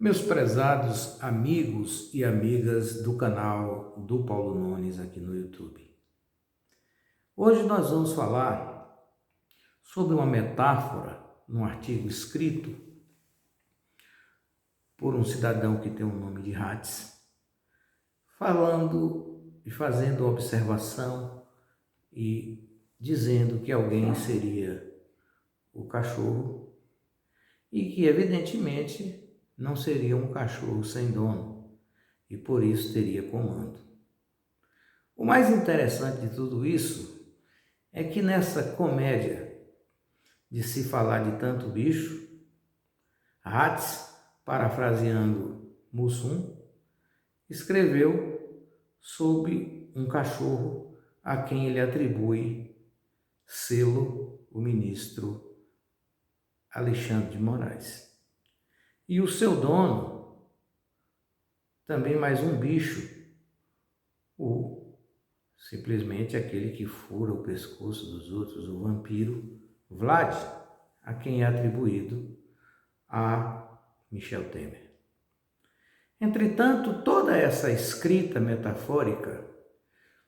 Meus prezados amigos e amigas do canal do Paulo Nunes aqui no YouTube. Hoje nós vamos falar sobre uma metáfora num artigo escrito por um cidadão que tem o nome de Hatz, falando e fazendo observação e dizendo que alguém seria o cachorro e que evidentemente não seria um cachorro sem dono e por isso teria comando. O mais interessante de tudo isso é que nessa comédia de se falar de tanto bicho, Hatz, parafraseando Mussum, escreveu sobre um cachorro a quem ele atribui selo o ministro Alexandre de Moraes. E o seu dono, também mais um bicho, simplesmente aquele que fura o pescoço dos outros, o vampiro Vlad, a quem é atribuído a Michel Temer. Entretanto, toda essa escrita metafórica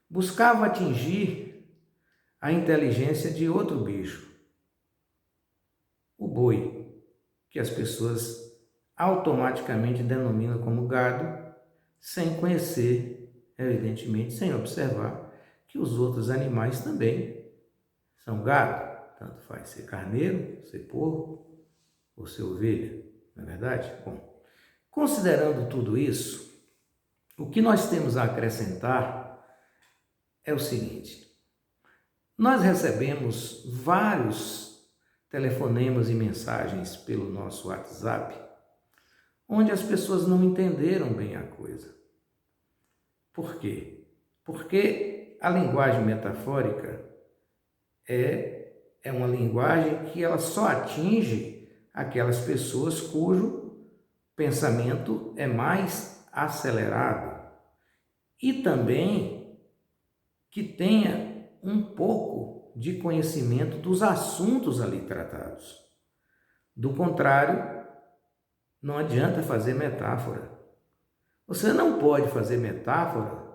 buscava atingir a inteligência de outro bicho, o boi, que as pessoas automaticamente denominam como gado, sem conhecer, evidentemente, sem observar que os outros animais também são gado, tanto faz ser carneiro, ser porco ou ser ovelha, não é verdade? Bom, considerando tudo isso, o que nós temos a acrescentar é o seguinte: nós recebemos vários telefonemas e mensagens pelo nosso WhatsApp, onde as pessoas não entenderam bem a coisa. Por quê? Porque a linguagem metafórica é uma linguagem que ela só atinge aquelas pessoas cujo pensamento é mais acelerado e também que tenha um pouco de conhecimento dos assuntos ali tratados. Do contrário, não adianta fazer metáfora. Você não pode fazer metáfora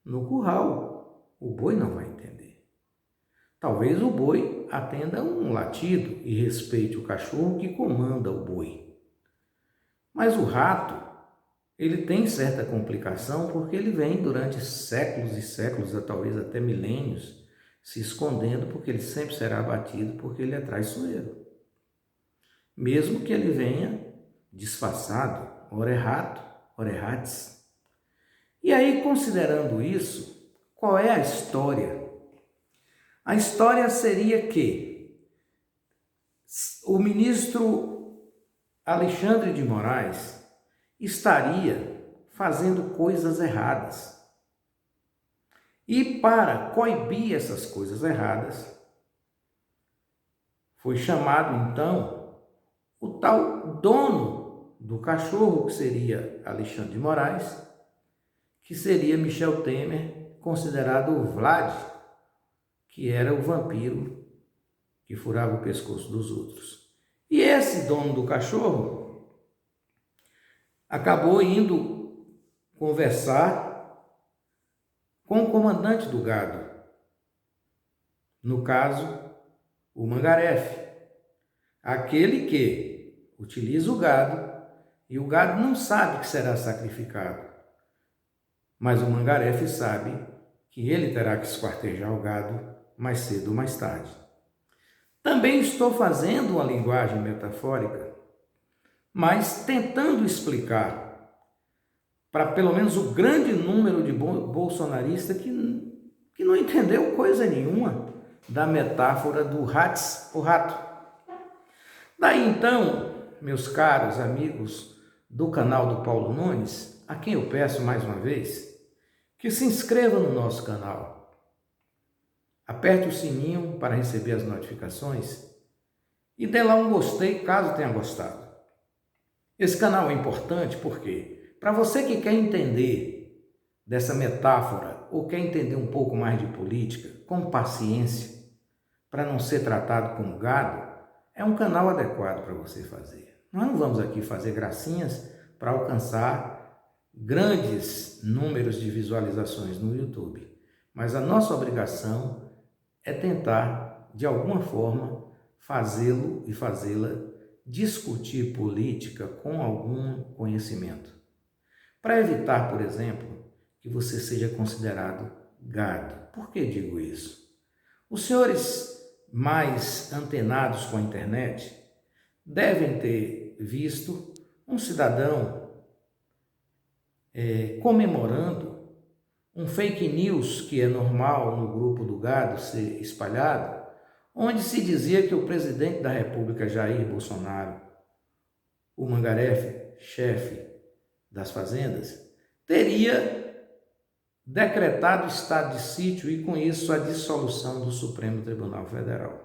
no curral. O boi não vai entender. Talvez o boi atenda um latido e respeite o cachorro que comanda o boi. Mas o rato, ele tem certa complicação porque ele vem durante séculos e séculos, talvez até milênios, se escondendo porque ele sempre será abatido porque ele é traiçoeiro. Mesmo que ele venha disfarçado, ora é rato, ora é Hatz. E aí, considerando isso, qual é a história? A história seria que o ministro Alexandre de Moraes estaria fazendo coisas erradas. E para coibir essas coisas erradas, foi chamado então o tal dono do cachorro, que seria Alexandre de Moraes, que seria Michel Temer, considerado o Vlad, que era o vampiro que furava o pescoço dos outros. E esse dono do cachorro acabou indo conversar com o comandante do gado, no caso, o Mangarefe, aquele que utiliza o gado e o gado não sabe que será sacrificado, mas o Mangarefe sabe que ele terá que esquartejar o gado mais cedo ou mais tarde. Também estou fazendo uma linguagem metafórica, mas tentando explicar para pelo menos o grande número de bolsonaristas que não entendeu coisa nenhuma da metáfora do Hatz, o rato. Daí então, meus caros amigos do canal do Paulo Nunes, a quem eu peço mais uma vez que se inscreva no nosso canal, aperte o sininho para receber as notificações e dê lá um gostei caso tenha gostado. Esse canal é importante porque, para você que quer entender dessa metáfora ou quer entender um pouco mais de política, com paciência, para não ser tratado como gado, é um canal adequado para você fazer. Nós não vamos aqui fazer gracinhas para alcançar grandes números de visualizações no YouTube. Mas a nossa obrigação é tentar, de alguma forma, fazê-lo e fazê-la discutir política com algum conhecimento. Para evitar, por exemplo, que você seja considerado gado. Por que digo isso? Os senhores mais antenados com a internet devem ter visto um cidadão comemorando um fake news que é normal no grupo do gado ser espalhado, onde se dizia que o presidente da República, Jair Bolsonaro, o Mangarefe, chefe das fazendas, teria decretado estado de sítio e, com isso, a dissolução do Supremo Tribunal Federal.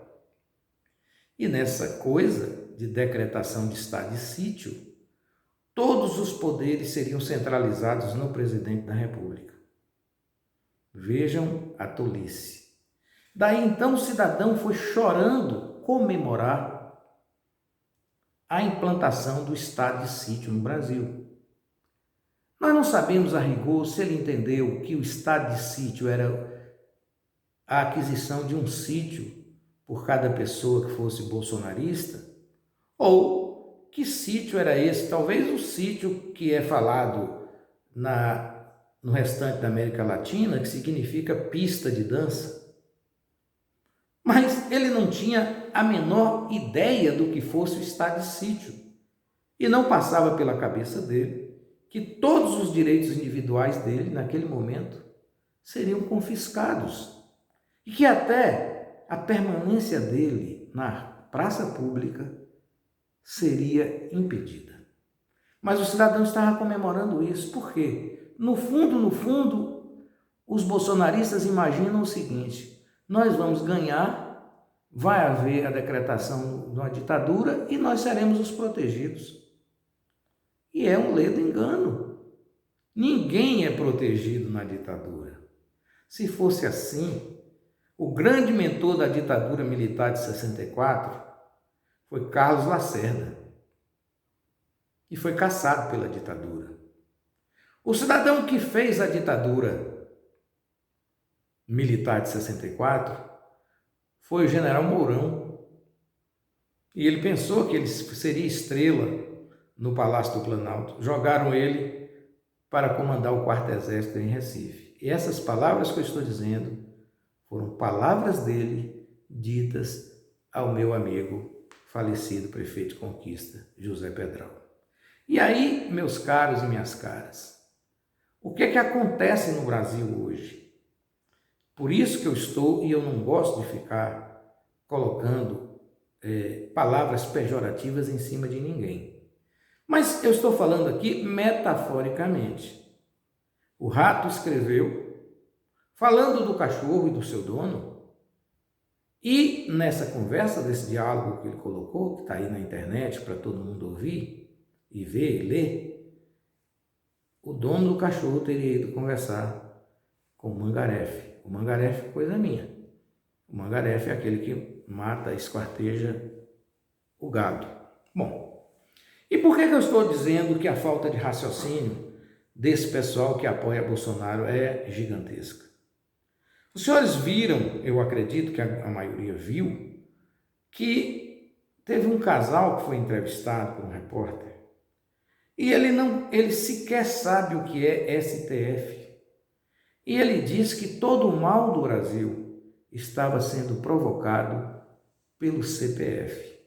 E nessa coisa de decretação de estado de sítio, todos os poderes seriam centralizados no presidente da República. Vejam a tolice. Daí então o cidadão foi chorando comemorar a implantação do estado de sítio no Brasil. Nós não sabemos a rigor se ele entendeu que o estado de sítio era a aquisição de um sítio por cada pessoa que fosse bolsonarista, ou que sítio era esse, talvez o sítio que é falado no restante da América Latina, que significa pista de dança. Mas ele não tinha a menor ideia do que fosse o estado de sítio, e não passava pela cabeça dele que todos os direitos individuais dele, naquele momento, seriam confiscados e que até a permanência dele na praça pública seria impedida. Mas o cidadão estava comemorando isso. Por quê? No fundo, os bolsonaristas imaginam o seguinte: nós vamos ganhar, vai haver a decretação de uma ditadura e nós seremos os protegidos. E é um ledo engano. Ninguém é protegido na ditadura. Se fosse assim, o grande mentor da ditadura militar de 64 foi Carlos Lacerda e foi caçado pela ditadura. O cidadão que fez a ditadura militar de 64 foi o general Mourão. E ele pensou que ele seria estrela no Palácio do Planalto. Jogaram ele para comandar o 4º Exército em Recife. E essas palavras que eu estou dizendo foram palavras dele ditas ao meu amigo falecido prefeito de Conquista, José Pedral. E aí, meus caros e minhas caras, o que é que acontece no Brasil hoje? Por isso que eu estou, e eu não gosto de ficar colocando palavras pejorativas em cima de ninguém. Mas eu estou falando aqui metaforicamente. O rato escreveu, falando do cachorro e do seu dono, e nessa conversa, desse diálogo que ele colocou, que está aí na internet para todo mundo ouvir e ver e ler, o dono do cachorro teria ido conversar com o Mangarefe. O Mangarefe é coisa minha. O Mangarefe é aquele que mata, esquarteja o gado. Bom, e por que eu estou dizendo que a falta de raciocínio desse pessoal que apoia Bolsonaro é gigantesca? Os senhores viram, eu acredito que a maioria viu, que teve um casal que foi entrevistado por um repórter e ele sequer sabe o que é STF. E ele diz que todo o mal do Brasil estava sendo provocado pelo CPF.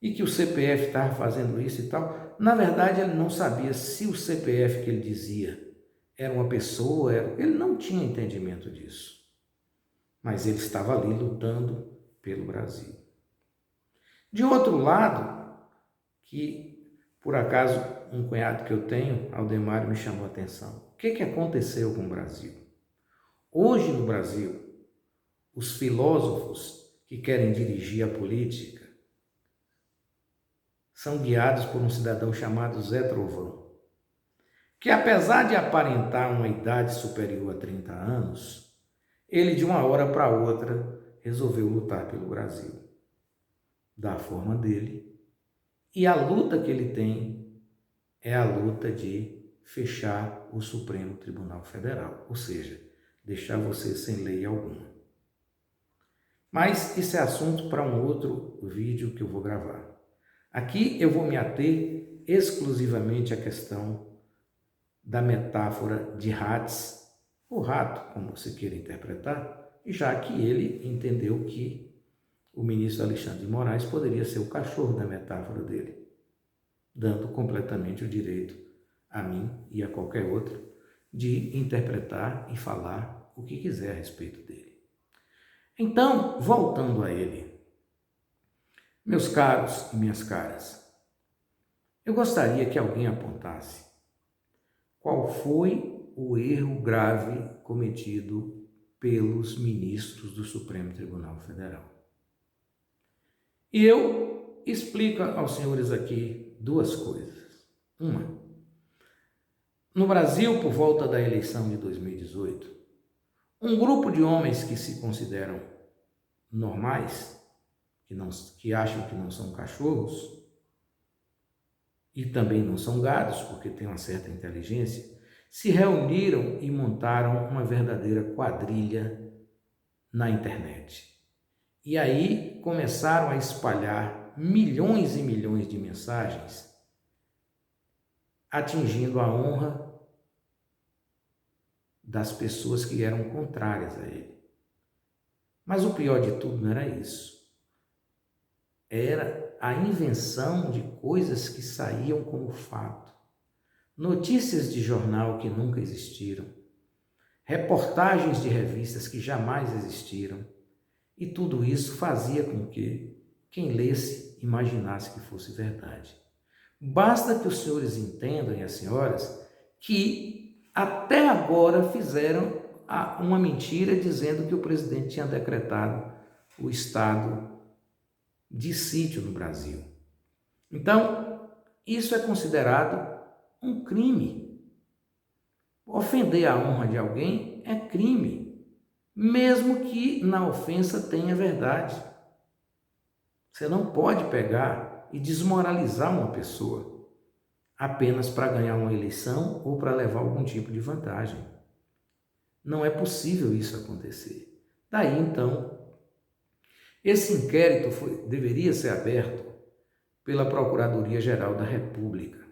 E que o CPF estava fazendo isso e tal. Na verdade, ele não sabia se o CPF que ele dizia era uma pessoa, ele não tinha entendimento disso. Mas ele estava ali lutando pelo Brasil. De outro lado, que por acaso um cunhado que eu tenho, Aldemário, me chamou a atenção. O que aconteceu com o Brasil? Hoje no Brasil, os filósofos que querem dirigir a política são guiados por um cidadão chamado Zé Trovão, que apesar de aparentar uma idade superior a 30 anos, ele de uma hora para outra resolveu lutar pelo Brasil, da forma dele. E a luta que ele tem é a luta de fechar o Supremo Tribunal Federal, ou seja, deixar você sem lei alguma. Mas isso é assunto para um outro vídeo que eu vou gravar. Aqui eu vou me ater exclusivamente à questão da metáfora de Hatz, o rato, como você queira interpretar, já que ele entendeu que o ministro Alexandre de Moraes poderia ser o cachorro da metáfora dele, dando completamente o direito a mim e a qualquer outro de interpretar e falar o que quiser a respeito dele. Então, voltando a ele, meus caros e minhas caras, eu gostaria que alguém apontasse qual foi o erro grave cometido pelos ministros do Supremo Tribunal Federal. E eu explico aos senhores aqui duas coisas. Uma, no Brasil, por volta da eleição de 2018, um grupo de homens que se consideram normais, que acham que não são cachorros, e também não são gados, porque têm uma certa inteligência, se reuniram e montaram uma verdadeira quadrilha na internet. E aí começaram a espalhar milhões e milhões de mensagens, atingindo a honra das pessoas que eram contrárias a ele. Mas o pior de tudo não era isso. Era a invenção de coisas que saíam como fato. Notícias de jornal que nunca existiram. Reportagens de revistas que jamais existiram. E tudo isso fazia com que quem lesse imaginasse que fosse verdade. Basta que os senhores entendam e as senhoras que até agora fizeram uma mentira dizendo que o presidente tinha decretado o estado de sítio no Brasil. Então, isso é considerado um crime. Ofender a honra de alguém é crime, mesmo que na ofensa tenha verdade. Você não pode pegar e desmoralizar uma pessoa apenas para ganhar uma eleição ou para levar algum tipo de vantagem. Não é possível isso acontecer. Daí, então, esse inquérito deveria ser aberto pela Procuradoria-Geral da República.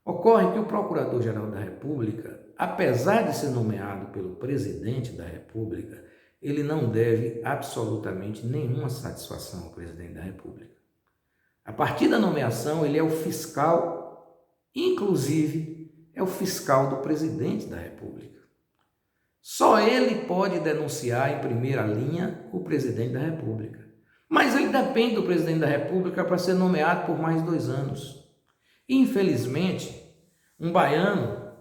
Ocorre que o Procurador-Geral da República, apesar de ser nomeado pelo Presidente da República, ele não deve absolutamente nenhuma satisfação ao Presidente da República. A partir da nomeação, ele é o fiscal, inclusive é o fiscal do Presidente da República. Só ele pode denunciar em primeira linha o Presidente da República. Mas ele depende do Presidente da República para ser nomeado por mais 2 anos. Infelizmente, um baiano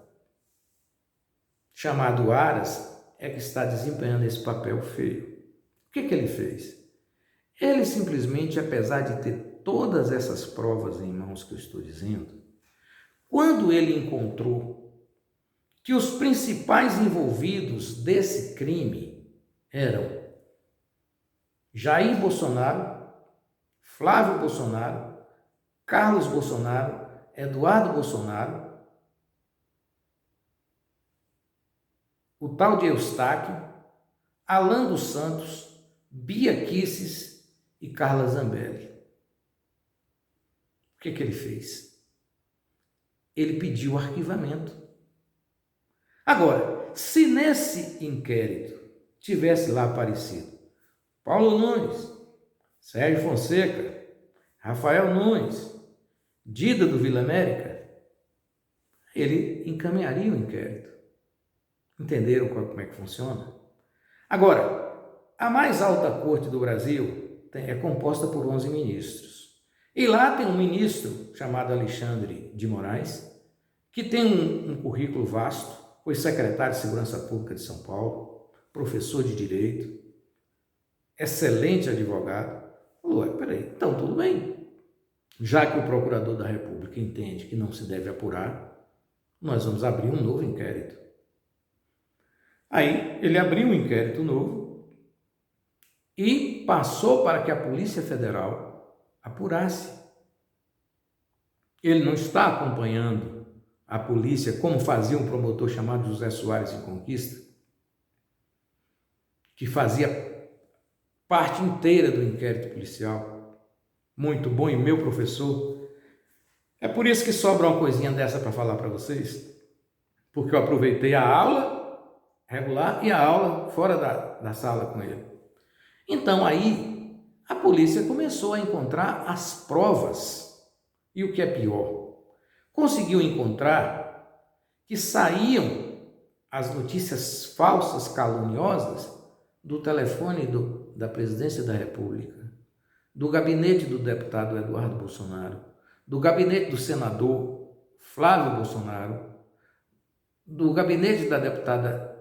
chamado Aras é que está desempenhando esse papel feio. O que ele fez? Ele simplesmente, apesar de ter todas essas provas em mãos que eu estou dizendo, quando ele encontrou que os principais envolvidos desse crime eram Jair Bolsonaro, Flávio Bolsonaro, Carlos Bolsonaro, Eduardo Bolsonaro, o tal de Eustáquio, Alan dos Santos, Bia Kicis e Carla Zambelli. O que ele fez? Ele pediu o arquivamento. Agora, se nesse inquérito tivesse lá aparecido Paulo Nunes, Sérgio Fonseca, Rafael Nunes, Dida do Vila América, ele encaminharia o inquérito. Entenderam como é que funciona? Agora, a mais alta corte do Brasil é composta por 11 ministros. E lá tem um ministro chamado Alexandre de Moraes, que tem um currículo vasto, foi secretário de Segurança Pública de São Paulo, professor de Direito, excelente advogado. Falou, peraí, então tudo bem. Já que o Procurador da República entende que não se deve apurar, nós vamos abrir um novo inquérito. Aí ele abriu um inquérito novo e passou para que a Polícia Federal apurasse. Ele não está acompanhando a polícia como fazia um promotor chamado José Soares em Conquista, que fazia parte inteira do inquérito policial. Muito bom, e meu professor. É por isso que sobra uma coisinha dessa para falar para vocês, porque eu aproveitei a aula regular e a aula fora da sala com ele. Então aí a polícia começou a encontrar as provas. E o que é pior, conseguiu encontrar que saíam as notícias falsas, caluniosas, do telefone da Presidência da República, do gabinete do deputado Eduardo Bolsonaro, do gabinete do senador Flávio Bolsonaro, do gabinete da deputada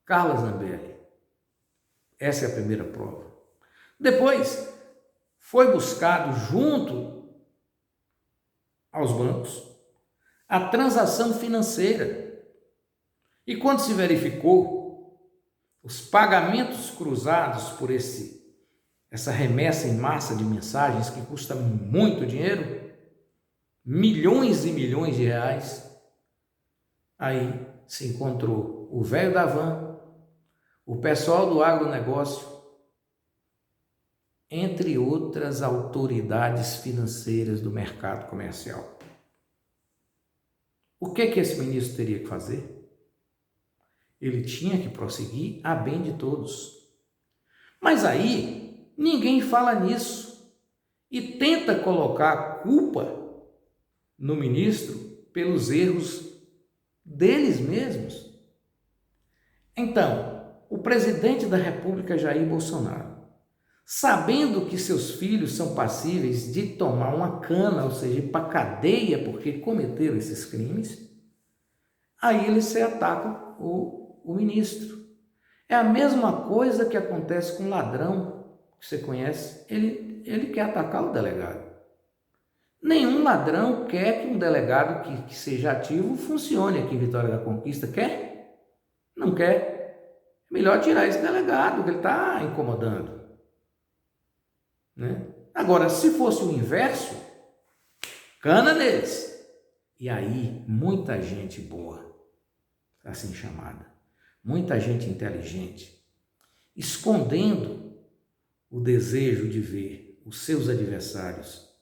Carla Zambelli. Essa é a primeira prova. Depois, foi buscado junto aos bancos a transação financeira. E quando se verificou os pagamentos cruzados por essa remessa em massa de mensagens que custa muito dinheiro, milhões e milhões de reais, aí se encontrou o velho da van, o pessoal do agronegócio, entre outras autoridades financeiras do mercado comercial. O que esse ministro teria que fazer? Ele tinha que prosseguir a bem de todos. Mas aí ninguém fala nisso e tenta colocar a culpa no ministro pelos erros deles mesmos. Então, o presidente da República, Jair Bolsonaro, sabendo que seus filhos são passíveis de tomar uma cana, ou seja, ir para a cadeia porque cometeram esses crimes, aí ele se ataca o ministro. É a mesma coisa que acontece com um ladrão, que você conhece, ele quer atacar o delegado. Nenhum ladrão quer que um delegado que seja ativo funcione aqui em Vitória da Conquista. Quer? Não quer. É melhor tirar esse delegado, que ele está incomodando. Né? Agora, se fosse o inverso, cana deles. E aí, muita gente boa, assim chamada, muita gente inteligente, escondendo o desejo de ver os seus adversários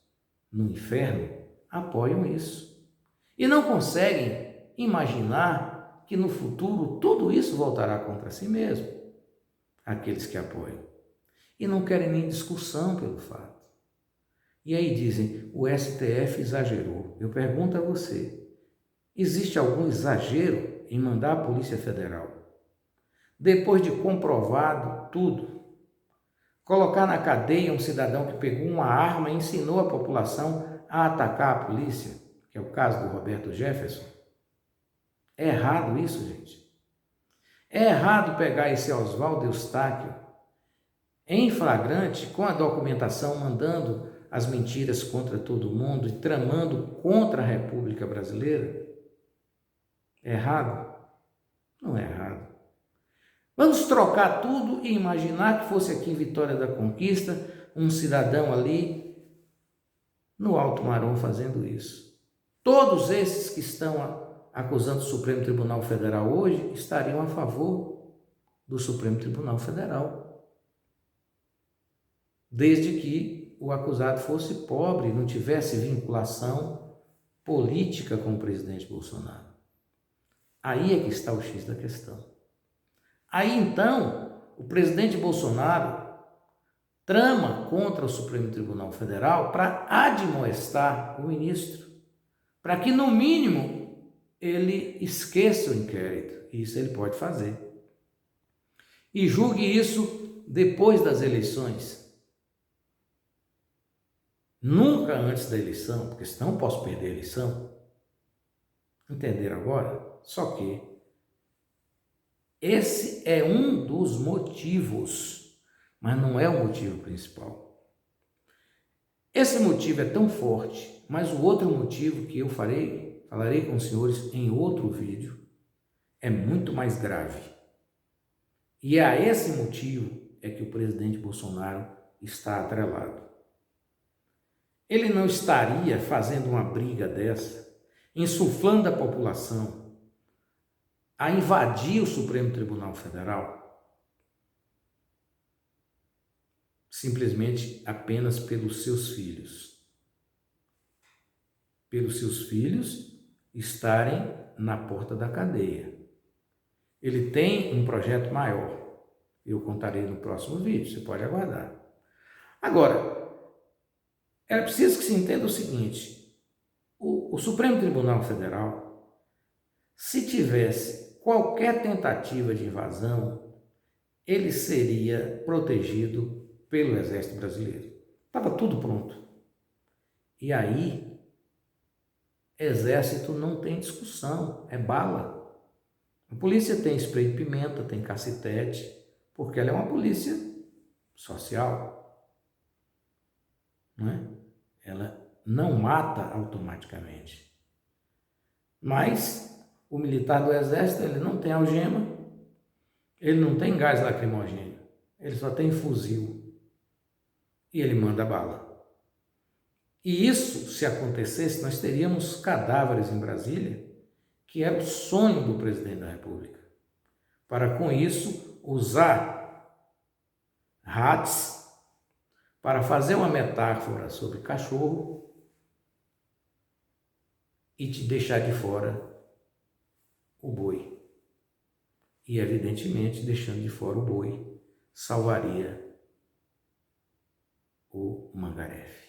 no inferno, apoiam isso. E não conseguem imaginar que no futuro tudo isso voltará contra si mesmo, aqueles que apoiam. E não querem nem discussão pelo fato. E aí dizem, o STF exagerou. Eu pergunto a você, existe algum exagero em mandar a Polícia Federal, depois de comprovado tudo, colocar na cadeia um cidadão que pegou uma arma e ensinou a população a atacar a polícia, que é o caso do Roberto Jefferson? É errado isso, gente. É errado pegar esse Oswaldo Eustáquio em flagrante, com a documentação, mandando as mentiras contra todo mundo e tramando contra a República Brasileira? É errado? Não é errado. Vamos trocar tudo e imaginar que fosse aqui em Vitória da Conquista, um cidadão ali no Alto Marom fazendo isso. Todos esses que estão acusando o Supremo Tribunal Federal hoje estariam a favor do Supremo Tribunal Federal. Desde que o acusado fosse pobre, não tivesse vinculação política com o presidente Bolsonaro. Aí é que está o X da questão. Aí então, o presidente Bolsonaro trama contra o Supremo Tribunal Federal para admoestar o ministro, para que no mínimo ele esqueça o inquérito. Isso ele pode fazer. E julgue isso depois das eleições. Nunca antes da eleição, porque senão posso perder a eleição. Entenderam agora? Só que esse é um dos motivos, mas não é o motivo principal. Esse motivo é tão forte, mas o outro motivo que eu falarei com os senhores em outro vídeo, é muito mais grave. E é a esse motivo é que o presidente Bolsonaro está atrelado. ele não estaria fazendo uma briga dessa, insuflando a população a invadir o Supremo Tribunal Federal, simplesmente apenas pelos seus filhos. Pelos seus filhos estarem na porta da cadeia. Ele tem um projeto maior. Eu contarei no próximo vídeo, você pode aguardar. Agora, é preciso que se entenda o seguinte: o Supremo Tribunal Federal, se tivesse qualquer tentativa de invasão, ele seria protegido pelo Exército Brasileiro. Estava tudo pronto. E aí, Exército não tem discussão, é bala. A polícia tem spray de pimenta, tem cacetete, porque ela é uma polícia social, não é? Ela não mata automaticamente. Mas o militar do Exército, ele não tem algema, ele não tem gás lacrimogêneo, ele só tem fuzil e ele manda bala. E isso, se acontecesse, nós teríamos cadáveres em Brasília, que era o sonho do presidente da República. Para, com isso, usar ratos para fazer uma metáfora sobre cachorro e te deixar de fora o boi. E, evidentemente, deixando de fora o boi, salvaria o Mangareve.